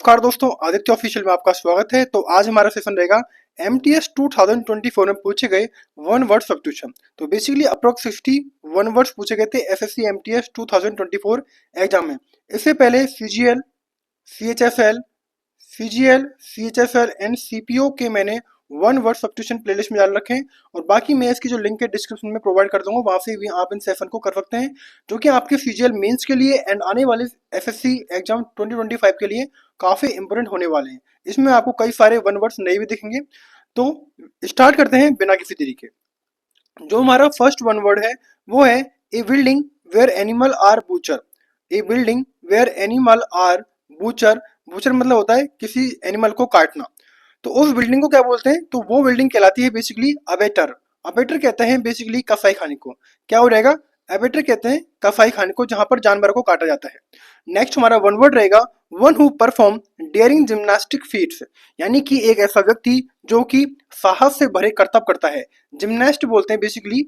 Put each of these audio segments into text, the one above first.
नमस्कार दोस्तों, आदित्य ऑफिशियल में आपका स्वागत है। तो आज हमारा सेशन रहेगा MTS 2024 में पूछे गए वन वर्ड सब्स्टिट्यूशन। तो बेसिकली अप्रोक्स 60 वन वर्ड्स पूछे गए थे SSC MTS 2024 एग्जाम में। इससे पहले CGL, CHFL, CHFL and CPO के मैंने वन वर्ड सब्स्टिट्यूशन प्लेलिस्ट में डाल रखे हैं और बाकी मैं इसकी जो लिंक है डिस्क्रिप्शन में प्रोवाइड कर दूंगा, वहां से भी आप इन सेशन को कर सकते हैं, जो कि आपके CGL मेंस के लिए एंड आने वाले SSC एग्जाम 2025 के लिए काफी इंपोर्टेंट होने वाले हैं। इसमें आपको कई सारे वन वर्ड्स नए भी दिखेंगे। तो स्टार्ट करते हैं बिना किसी देरी के। जो हमारा फर्स्ट वन वर्ड है वो है a building where animal are butcher. A building where animal are butcher. Butcher मतलब होता है किसी एनिमल को काटना। तो उस बिल्डिंग को क्या बोलते हैं? तो वो बिल्डिंग कहलाती है बेसिकली अबेटर। अबेटर कहते हैं बेसिकली कसाई खाने को। क्या हो रहेगा? एबेटर कहते हैं कसाई खाने को, जहां पर जानवर को काटा जाता है। नेक्स्ट हमारा वन वर्ड रहेगा one who perform daring gymnastic feats, यानी कि एक ऐसा व्यक्ति जो कि साहस से भरे करतब करता है। जिम्नास्ट बोलते हैं बेसिकली,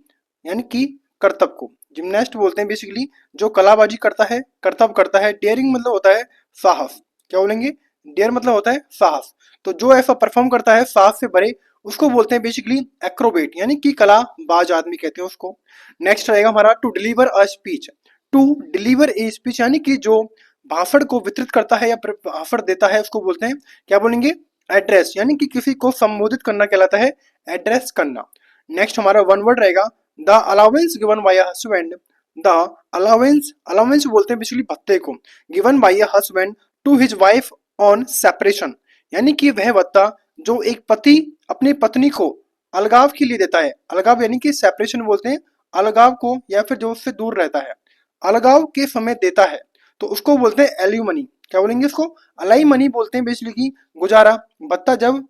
यानी कि करतब को जिम्नास्ट बोलते हैं बेसिकली, जो कलाबाजी करता है, करतब करता है। डेयरिंग मतलब होता है साहस। क्या बोलेंगे? डेयर मतलब होता है साहस। तो जो ऐसा परफॉर्म करता है साहस से भरे, उसको बोलते हैं बेसिकली एक्रोबेट, यानी कि कलाबाज आदमी कहते हैं उसको। नेक्स्ट रहेगा हमारा to deliver a speech. To deliver a speech, यानी कि जो भाषण को वितरित करता है या भाषण देता है, उसको बोलते हैं, क्या बोलेंगे? एड्रेस, यानी कि किसी को संबोधित करना कहलाता है एड्रेस करना। नेक्स्ट हमारा वन वर्ड रहेगा the allowance given by a husband. The allowance, allowance बोलते हैं बेसिकली भत्ते को, given by a husband to his wife on separation, यानी कि वह भत्ता जो एक पति अपनी पत्नी को अलगाव के लिए देता है। अलगाव यानी कि सेपरेशन बोलते हैं अलगाव को, या फिर जो उससे दूर रहता है, अलगाव के समय देता है, तो उसको बोलते हैं एल्यूमनी। क्या बोलेंगे इसको? अलाई मनी बोलते हैं बेसिकली गुजारा भत्ता। जब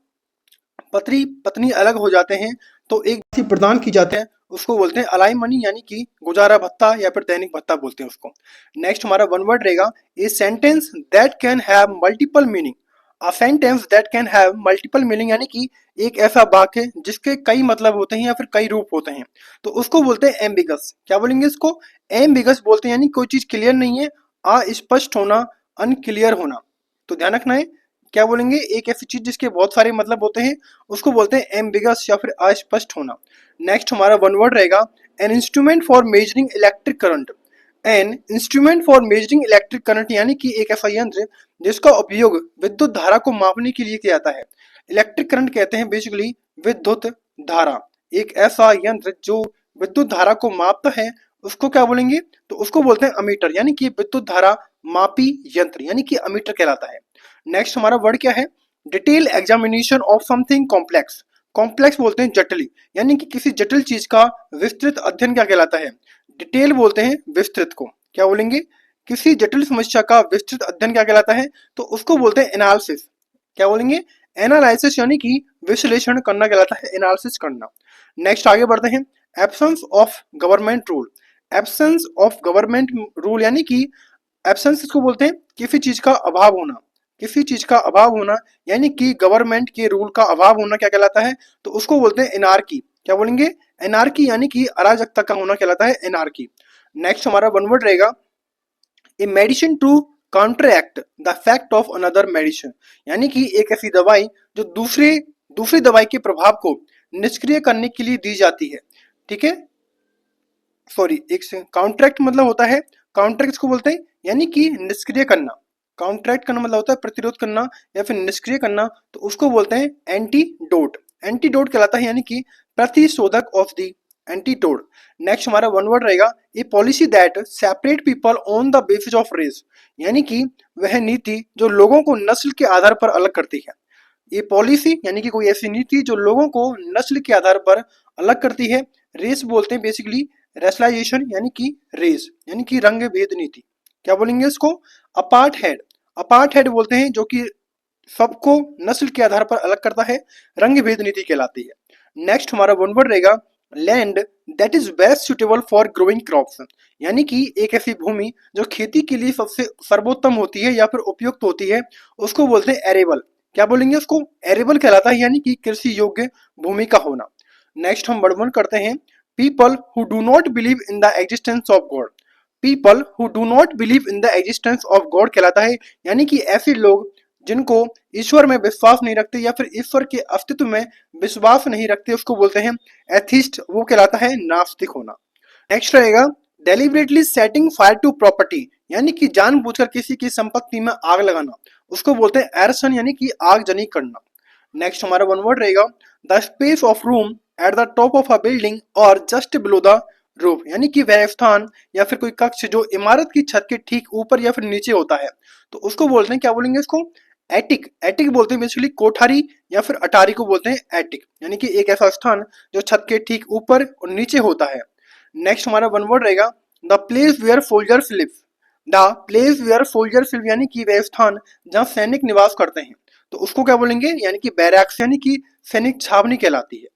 पति पत्नी अलग हो जाते हैं तो एक राशि प्रदान की जाते हैं, उसको बोलते हैं अलाई मनी, यानी कि गुजारा भत्ता या फिर दैनिक भत्ता बोलते हैं उसको। नेक्स्ट हमारा वन वर्ड रहेगा a sentence that can have multiple meaning. A sentence that can have multiple meaning, यानी कि एक ऐसा वाक्य जिसके कई मतलब होते हैं या फिर कई रूप होते हैं, तो उसको बोलते हैं एम्बिगस। क्या बोलेंगे इसको? एम्बिगस बोलते हैं, यानी कोई चीज क्लियर नहीं है, अस्पष्ट होना, अनक्लियर होना। तो ध्यान रखना है, क्या बोलेंगे? एक ऐसी चीज जिसके बहुत सारे मतलब होते हैं, उसको बोलते हैं एम्बिगस या फिर अस्पष्ट होना। नेक्स्ट हमारा वन वर्ड रहेगा an instrument for measuring electric current. An instrument for measuring electric current, यानी कि एक ऐसा यंत्र जिसका उपयोग विद्युत धारा को मापने के लिए किया जाता है। इलेक्ट्रिक करंट कहते हैं बेसिकली विद्युत धारा। एक ऐसा यंत्र जो विद्युत धारा को मापता है, उसको क्या बोलेंगे? तो उसको बोलते हैं अमीटर, यानी कि विद्युत धारा मापी यंत्र, यानी कि अमीटर कहलाता है। नेक्स्ट हमारा वर्ड क्या है? Detail examination of something complex. Complex बोलते हैं जटिल, यानी कि किसी जटिल चीज का विस्तृत अध्ययन क्या कहलाता है? डिटेल बोलते हैं विस्तृत को। क्या बोलेंगे? किसी जटिल समस्या का विस्तृत अध्ययन क्या कहलाता है? तो उसको बोलते हैं एनालिसिस। क्या बोलेंगे? एनालिसिस, यानी कि विश्लेषण करना कहलाता है एनालिसिस करना। नेक्स्ट आगे बढ़ते हैं। Absence of government rule. Absence of government rule, यानी कि एब्सेंस इसको बोलते हैं किसी चीज का अभाव होना। किसी चीज का अभाव होना, यानी कि गवर्नमेंट के रूल का अभाव होना क्या कहलाता है? तो उसको बोलते हैं एनार्की। क्या बोलेंगे? एनार्की, यानी कि अराजकता का होना कहलाता है एनार्की। नेक्स्ट हमारा वन वर्ड रहेगा a medicine to counteract the effect of another medicine, यानी कि एक ऐसी दवाई जो दूसरी दवाई के प्रभाव को निष्क्रिय करने के लिए दी जाती है। ठीक है, सॉरी एक से काउंटरैक्ट मतलब होता है, काउंटरैक्ट को बोलते हैं, यानी कि निष्क्रिय करना। काउंटरैक्ट करना मतलब होता है प्रतिरोध करना या फिर निष्क्रिय करना, तो उसको बोलते हैं एंटीडोट। एंटीडोट कहलाता है, यानी कि प्रतिशोधक ऑफ द एंटीडोट। नेक्स्ट हमारा वन वर्ड रहेगा a policy that separate people on the basis of race, यानी कि वह नीति जो लोगों को नस्ल के आधार पर अलग करती है। ये पॉलिसी यानी कि कोई ऐसी नीति जो लोगों को नस्ल के आधार पर अलग करती है। रेस बोलते हैं बेसिकली रेशलाइजेशन, यानी कि रेस, यानी कि रंग भेद नीति। क्या बोलेंगे इसको? Apart head. अपार्ट हेड बोलते हैं जो कि सबको नस्ल के आधार पर अलग करता है, रंग भेद नीति कहलाती है। नेक्स्ट हमारा वन वर्ड रहेगा land that is best suitable for growing crops, यानी कि एक ऐसी भूमि जो खेती के लिए सबसे सर्वोत्तम होती है या फिर उपयुक्त होती है, उसको बोलते हैं एरेबल। क्या बोलेंगे उसको? एरेबल कहलाता है, यानी कि कृषि योग्य भूमि का होना। नेक्स्ट हम वर्णन करते हैं people who do not believe in the existence of God. People who do not believe in the existence of God कहलाता है, यानी कि ऐसे लोग जिनको ईश्वर में विश्वास नहीं रखते या फिर ईश्वर के अस्तित्व में विश्वास नहीं रखते उसको बोलते हैं एथिस्ट, वो कहलाता है नास्तिक होना। नेक्स्ट रहेगा deliberately setting fire to property, यानी कि जानबूझकर किसी की संपत्ति में आग लगाना, उसको बोलते हैं एरसन यानी कि आगजनी करना। नेक्स्ट हमारा वन वर्ड रहेगा the space of room at the top of a building और जस्ट बिलो द रूफ, यानी कि वह स्थान या फिर कोई कक्ष जो इमारत की छत के ठीक ऊपर या फिर नीचे होता है, तो उसको बोलते हैं, क्या बोलेंगे इसको, एटिक। एटिक बोलते हैं बेसिकली कोठारी या फिर अटारी को बोलते हैं एटिक, यानी कि एक ऐसा स्थान जो छत के ठीक ऊपर और नीचे होता है। नेक्स्ट हमारा वन वर्ड रहेगा the place where soldiers live, the place where soldiers live, यानी कि वह स्थान जहाँ सैनिक निवास करते हैं, तो उसको क्या बोलेंगे, यानी कि बैरक्स, यानी कि सैनिक छावनी कहलाती है।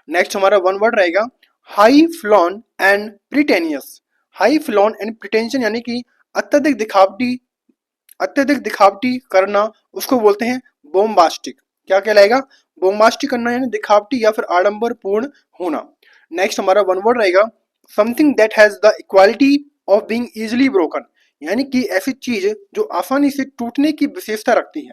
नेक्स्ट हमारा वन वर्ड रहेगा high flown and pretentious. High flown and pretension यानी कि अत्यधिक दिखावटी, अत्यधिक दिखावटी करना, उसको बोलते हैं बोम्बास्टिक। क्या कहलाएगा, बोम्बास्टिक करना यानी दिखावटी या फिर आडंबर पूर्ण होना। नेक्स्ट हमारा वन वर्ड रहेगा something that has the equality of being easily broken, यानी कि ऐसी चीज जो आसानी से टूटने की विशेषता रखती है,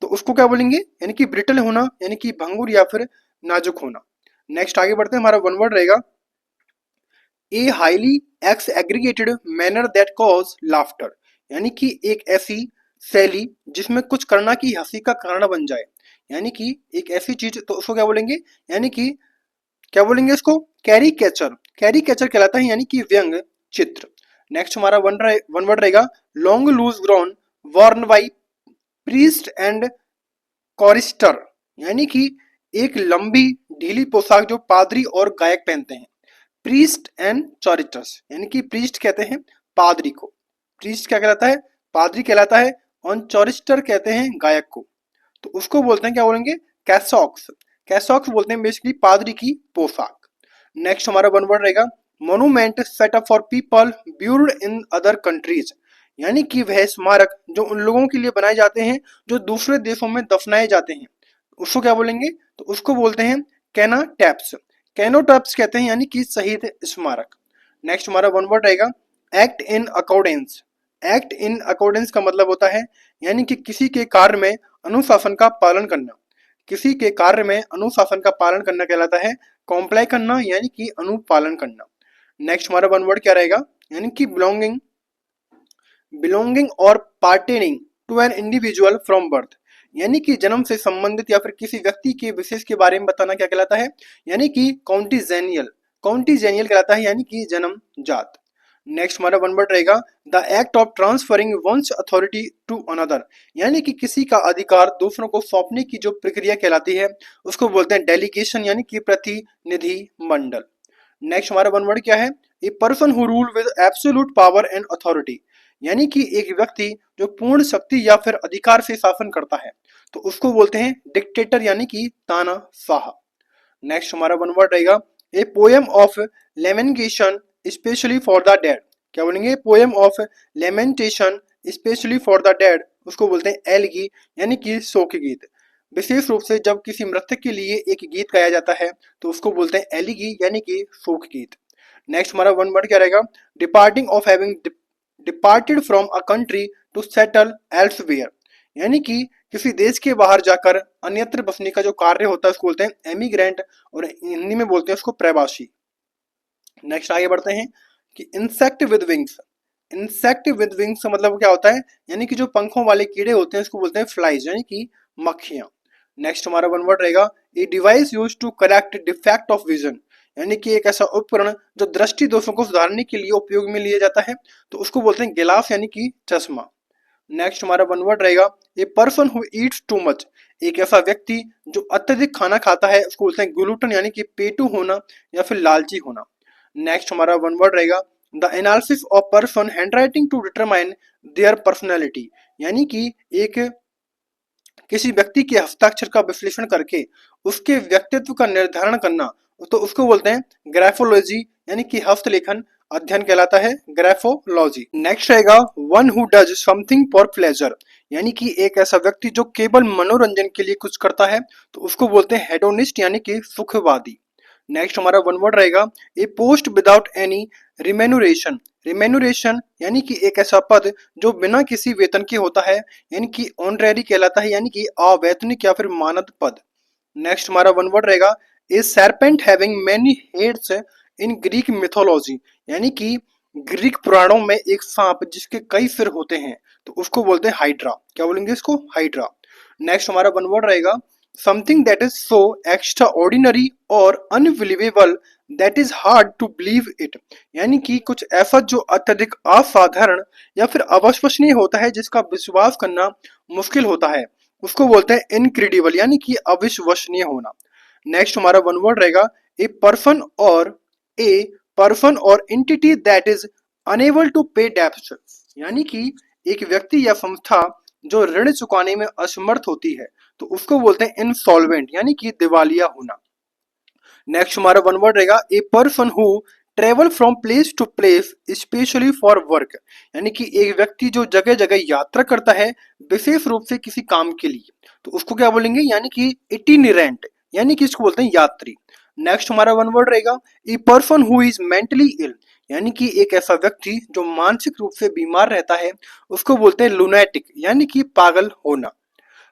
तो उसको क्या बोलेंगे, यानी कि ब्रिटल होना, यानी कि भंगुर या फिर नाजुक होना। नेक्स्ट आगे बढ़ते हैं, हमारा वन वर्ड रहेगा a highly x aggregated manner that cause laughter, यानी कि एक ऐसी शैली जिसमें कुछ करना की हंसी का कारण बन जाए, यानी कि एक ऐसी चीज, तो उसको क्या बोलेंगे, यानी कि क्या बोलेंगे इसको, कैरी कैचर। कैरी कैचर कहलाता है, यानी कि व्यंग चित्र। नेक्स्ट हमारा वन वर्ड रहेगा long loose gown worn by priest and chorister, यानी कि एक लंबी ढीली पोशाक जो पादरी और गायक पहनते हैं। प्रीस्ट एंड चॉरिटर्स, यानी कि प्रीस्ट कहते हैं पादरी को, प्रीस्ट क्या कहलाता है, पादरी कहलाता है, और चॉरिस्टर कहते हैं गायक को, तो उसको बोलते हैं, क्या बोलेंगे, कैसॉक्स। कैसॉक्स बोलते हैं बेसिकली पादरी की पोशाक। नेक्स्ट हमारा वन वर्ड रहेगा monument set up for people buried in other countries, यानी कि वह स्मारक जो उन लोगों के लिए बनाए जाते हैं जो दूसरे देशों में दफनाए जाते हैं, उसको क्या बोलेंगे, तो उसको बोलते हैं कैनाटैप्स। कैनोटैप्स कहते हैं, यानी कि शहीद स्मारक। नेक्स्ट हमारा वन वर्ड रहेगा act in accordance. Act in accordance का मतलब होता है, यानी कि किसी के कार्य में अनुशासन का पालन करना। किसी के कार्य में अनुशासन का पालन करना कहलाता है कॉम्प्लाई करना, यानी कि अनुपालन करना। नेक्स्ट हमारा वन वर्ड क्या रहेगा, यानी कि बिलोंगिंग। बिलोंगिंग और pertaining to an individual from birth, यानी कि जन्म से संबंधित या फिर किसी व्यक्ति के विशेष के बारे में बताना क्या कहलाता है, यानी कि कॉन्टिजेनियल। कॉन्टिजेनियल कहलाता है, यानी कि जन्म जात। नेक्स्ट हमारा वन वर्ड रहेगा the act of transferring one's authority to another, यानी कि किसी का अधिकार दूसरों को सौंपने की जो प्रक्रिया कहलाती है उसको बोलते हैं डेलीगेशन, यानी कि प्रतिनिधि मंडल। नेक्स्ट हमारा वन वर्ड क्या है, ए person who rule with absolute power and authority, यानी कि एक व्यक्ति जो पूर्ण शक्ति या फिर अधिकार से शासन करता है, तो उसको बोलते हैं डिक्टेटर, यानी कि तानाशाह। नेक्स्ट हमारा वन वर्ड रहेगा a poem of lamentation specially for the dead. क्या बोलेंगे, poem of lamentation specially for the dead, उसको बोलते हैं एलगी, यानी कि शोक गीत। विशेष रूप से जब किसी मृतक के लिए एक गीत गाया जाता है तो उसको बोलते हैं एलिगी, यानी कि शोक गीत। नेक्स्ट हमारा वन वर्ड क्या रहेगा, departing of having departed from a country to settle elsewhere, यानी कि किसी देश के बाहर जाकर अन्यत्र बसने का जो कार्य होता है उसको बोलते हैं एमिग्रेंट, और हिंदी में बोलते हैं उसको प्रवासी। नेक्स्ट आगे बढ़ते हैं कि insect with wings. Insect with wings का मतलब क्या होता है, यानी कि जो पंखों वाले कीड़े होते हैं उसको बोलते हैं फ्लाइज, यानी कि मक्खियां। नेक्स्ट हमारा वन वर्ड रहेगा a device use to correct defect of vision, यानी कि एक ऐसा उपकरण जो दृष्टि दोषों को सुधारने के लिए उपयोग में लिया जाता है, तो उसको बोलते हैं गिलास, यानी कि चश्मा। नेक्स्ट हमारा वन वर्ड रहेगा a person who Yeats too much, एक ऐसा व्यक्ति जो अत्यधिक खाना खाता है उसको बोलते हैं ग्लूटन, यानी कि पेटू होना या फिर लालची होना। नेक्स्ट हमारा वन वर्ड रहेगा the analysis of person handwriting to determine their personality, यानी कि एक किसी व्यक्ति के हस्ताक्षर का विश्लेषण करके उसके व्यक्तित्व का निर्धारण करना, तो उसको बोलते हैं ग्राफोलॉजी, यानी कि हस्तलेखन अध्ययन कहलाता है ग्राफोलॉजी। नेक्स्ट रहेगा one who does something for pleasure, यानी कि एक ऐसा व्यक्ति जो केवल मनोरंजन के लिए कुछ करता है, तो उसको बोलते हैं हेडोनिस्ट, यानी कि सुखवादी। नेक्स्ट हमारा वन वर्ड रहेगा ए पोस्ट विदाउट एनी रिमेनुरेशन। रिमेनुरेशन यानी कि एक ऐसा पद जो बिना किसी वेतन के होता है, यानी कि ऑनरेरी कहलाता है, यानी कि अवैतनिक या फिर मानद पद। नेक्स्ट हमारा वन वर्ड रहेगा ए serpent having many heads in Greek mythology, यानी कि ग्रीक पुराणों में एक सांप जिसके कई सिर होते हैं, तो उसको बोलते हैं हाइड्रा। क्या बोलेंगे इसको? हाइड्रा। नेक्स्ट हमारा वन वर्ड रहेगा something that is so extraordinary और unbelievable that is hard to believe it, यानी कि कुछ ऐसा जो अत्यधिक असाधारण या फिर अविश्वसनीय होता है जिसका विश्वास करना मुश्किल होता है, उसको बोलते हैं इनक्रेडिबल, यानी कि अविश्वसनीय होना। नेक्स्ट हमारा वन वर्ड रहेगा a person or a person or entity that is unable to pay debts, यानी कि एक व्यक्ति या संस्था जो ऋण चुकाने में असमर्थ होती है, तो उसको बोलते हैं इंसॉल्वेंट, यानी कि दिवालिया होना। नेक्स्ट हमारा वन वर्ड रहेगा a person who travel from place to place specially for work, यानी कि एक व्यक्ति जो जगह जगह यात्रा करता है विशेष रूप से किसी काम के लिए, तो उसको क्या बोलेंगे? यानी कि इटिनेरेंट, यानी कि इसको बोलते हैं यात्री। नेक्स्ट हमारा वन वर्ड रहेगा a person who is mentally ill, यानी कि एक ऐसा व्यक्ति जो मानसिक रूप से बीमार रहता है, उसको बोलते हैं लुनेटिक, यानी कि पागल होना।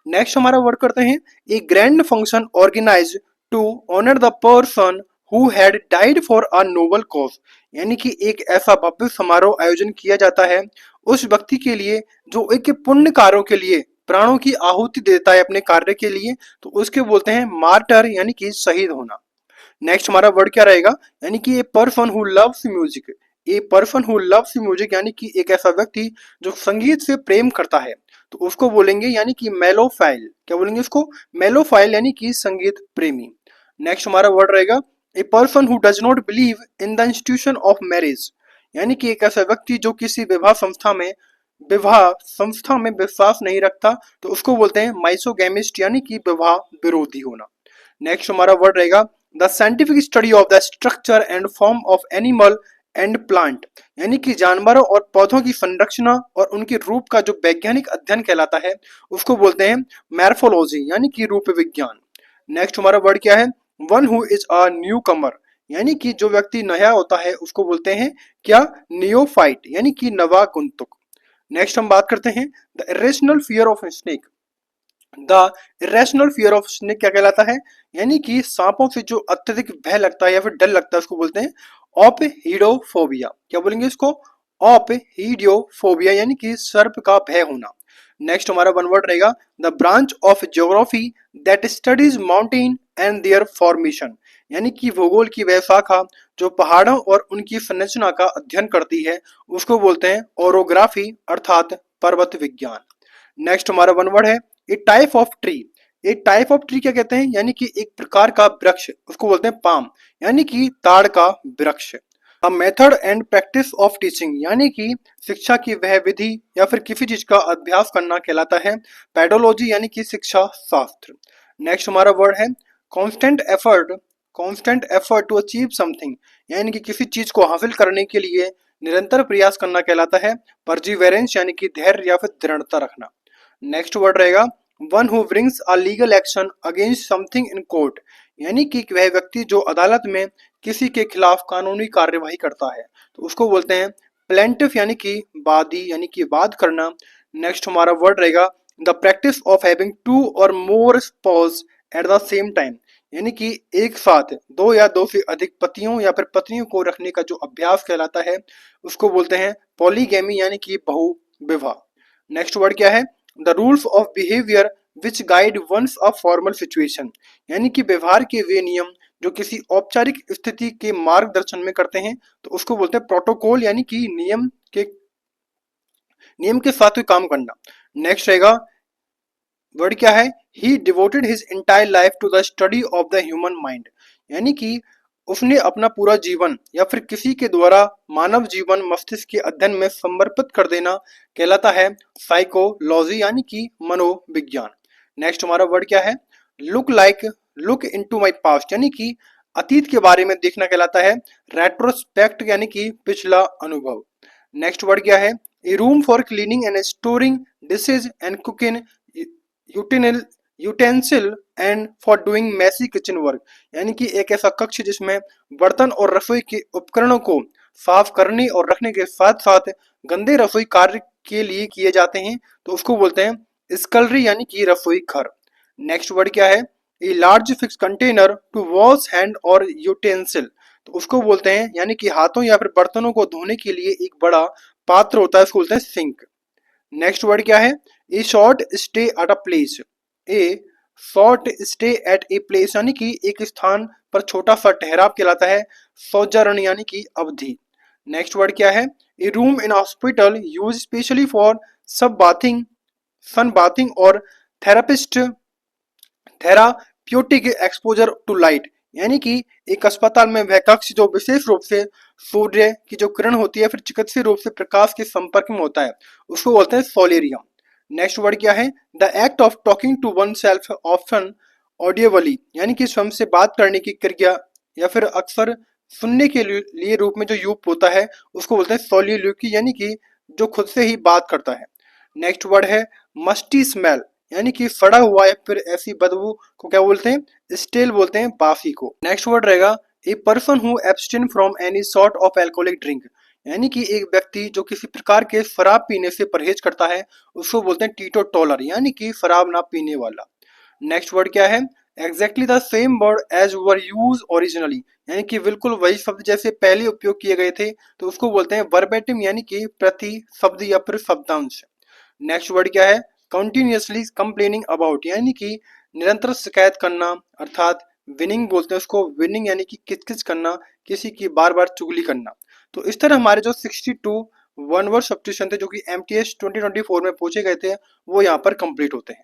नेक्स्ट हमारा वर्ड करते हैं a grand function organise to honour the person who had died for a noble cause, यानी कि एक ऐसा भव्य समारोह आयोजन किया जाता है उस व्यक्ति के लिए जो एक पुण्य कार्यों के लिए प्राणों की आहुति देता है अपने कार्य के लिए, तो उसके बोलते हैं मार्टर, यानी कि शहीद होना। नेक्स्ट हमारा वर्ड क्या रहेगा? यानी कि ए person who loves music. A person who loves music यानी कि एक ऐसा व्यक्ति जो संगीत से प्रेम करता है, तो उसको बोलेंगे यानी कि मेलोफाइल। क्या बोलेंगे इसको? मेलोफाइल, यानी कि संगीत प्रेमी। नेक्स्ट हमारा वर्ड रहेगा a person who does not believe in the institution of marriage, यानी कि एक ऐसा व्यक्ति जो किसी विवाह संस्था में विश्वास नहीं रखता, तो उसको बोलते हैं माइसोगेमिस्ट, यानी कि विवाह विरोधी होना। नेक्स्ट हमारा वर्ड रहेगा the scientific study of the structure and form of animal and plant, यानी कि जानवरों और पौधों की संरचना और उनके रूप का जो वैज्ञानिक अध्ययन कहलाता है, उसको बोलते हैं मैर्फोलॉजी, यानी कि रूप विज्ञान। नेक्स्ट हमारा वर्ड क्या है? One who is a newcomer, यानी कि जो व्यक्ति नया होता है उसको बोलते हैं क्या? नियोफाइट, यानी कि नवागंतुक। नेक्स्ट हम बात करते हैं the irrational fear of snake. The irrational fear of snake क्या कहलाता है? यानी कि सांपों से जो अत्यधिक भय लगता है या फिर डर लगता है, उसको बोलते हैं ऑपहीडोफोबिया। क्या बोलेंगे इसको? ऑपहीडियोफोबिया, यानी कि सर्प का भय होना। नेक्स्ट हमारा वन वर्ड रहेगा the branch of geography that studies mountain and there formation, यानी कि भूगोल की वह शाखा जो पहाड़ों और उनकी संरचना का अध्ययन करती है, उसको बोलते हैं ओरोग्राफी, अर्थात पर्वत विज्ञान। नेक्स्ट हमारा वन वर्ड है a type of tree. A type of tree क्या कहते हैं? यानी कि एक प्रकार का वृक्ष, उसको बोलते हैं पाम, यानी कि ताड़ का वृक्ष। A method and practice of teaching, यानी कि शिक्षा की वह विधि या फिर किसी चीज का अभ्यास करना कहलाता है पेडोलॉजी, यानी कि शिक्षा शास्त्र। नेक्स्ट हमारा वर्ड है constant effort. Constant effort to achieve something, यानी कि किसी चीज को हासिल करने के लिए निरंतर प्रयास करना कहलाता है परजीवेरेंस, यानी कि धैर्य या फिर दृढ़ता रखना। नेक्स्ट वर्ड रहेगा one who brings a legal action against something in court, यानी कि वह व्यक्ति जो अदालत में किसी के खिलाफ कानूनी कार्यवाही करता है, तो उसको बोलते हैं प्लेंटिफ, यानी कि वादी, यानी कि वाद करना। नेक्स्ट हमारा वर्ड रहेगा the practice of having two or more spouse at the same time, यानी कि एक साथ दो या दो से अधिक पतियों या फिर पत्नियों को रखने का जो अभ्यास कहलाता है, उसको बोलते हैं पॉलीगैमी, यानी कि बहु विवाह। नेक्स्ट वर्ड क्या है? The rules of behaviour which guide one's a formal situation, यानी कि व्यवहार के वे नियम जो किसी औपचारिक स्थिति के मार्गदर्शन में करते हैं, तो उसको बोलते हैं प्रोटोकॉल, यानी कि नियम के साथ कोई काम करना। नेक्स्ट रहेगा वर्ड क्या है? He devoted his entire life to the study of the human mind, यानी कि उसने अपना पूरा जीवन या फिर किसी के द्वारा मानव जीवन मस्तिष्क के अध्ययन में समर्पित कर देना कहलाता है साइकोलॉजी, यानी कि मनोविज्ञान। नेक्स्ट हमारा वर्ड क्या है? लुक इनटू माय पास्ट, यानी कि अतीत के बारे में देखना कहलाता है रेट्रोस्पेक्ट, यानी कि पिछला अनुभव। नेक्स्ट वर्ड क्या है? A room for cleaning and storing dishes and cooking utensil and for doing messy kitchen work, यानी कि एक ऐसा कक्ष जिसमें बर्तन और रसोई के उपकरणों को साफ करने और रखने के साथ साथ गंदे रसोई कार्य के लिए किए जाते हैं, तो उसको बोलते हैं स्कलरी यानी कि रसोई घर। नेक्स्ट वर्ड क्या है? A large fix container to wash hand और यूटेंसिल, तो उसको बोलते हैं यानी कि हाथों या फिर बर्तनों को धोने के लिए एक बड़ा पात्र होता है, उसको बोलते हैं सिंक। नेक्स्ट वर्ड क्या है? ए short stay at a place. A short stay at a place यानी कि एक स्थान पर छोटा सा ठहराव कहलाता है। सोजर्न यानी कि अवधि। नेक्स्ट वर्ड क्या है? A room in hospital use specially for sun bathing, sun bathing or therapist therapeutic exposure to light, यानी कि एक अस्पताल में वह कक्ष जो विशेष रूप से सूर्य की जो किरण होती है फिर चिकित्सीय रूप से प्रकाश के संपर्क में होता है, उसको बोलते हैं सोलेरियम। नेक्स्ट वर्ड क्या है? The act of talking to one self option audibly, यानी कि स्वयं से बात करने की क्रिया या फिर अक्सर सुनने के लिए रूप में जो यूप होता है उसको बोलते हैं सोलिलोक्वी, यानी कि जो खुद से ही बात करता है। नेक्स्ट वर्ड है मस्टी स्मेल, यानी कि सड़ा हुआ या फिर ऐसी बदबू को क्या बोलते हैं? स्टेल बोलते हैं, बासी को। नेक्स्ट वर्ड रहेगा a person who abstain from any sort of alcoholic drink, यानी कि एक व्यक्ति जो किसी प्रकार के शराब पीने से परहेज करता है उसको बोलते हैं टीटो टॉलर, यानी कि शराब ना पीने वाला। नेक्स्ट वर्ड क्या है? Exactly the same word as were use originally, यानी कि बिल्कुल वही शब्द जैसे पहले उपयोग किए गए थे, तो उसको बोलते हैं वर्बेटिम, यानी कि प्रति शब्द या फिर शब्दांश। नेक्स्ट वर्ड क्या है? कंटिन्यूअसली कंप्लेनिंग अबाउट, यानी कि निरंतर शिकायत करना, अर्थात विनिंग बोलते हैं उसको, विनिंग यानी कि किच करना, किसी की बार बार चुगली करना। तो इस तरह हमारे जो 62 वन वर्ड सब्स्टिट्यूशन थे जो कि एमटीएस 2024 में पूछे गए थे वो यहाँ पर कंप्लीट होते हैं।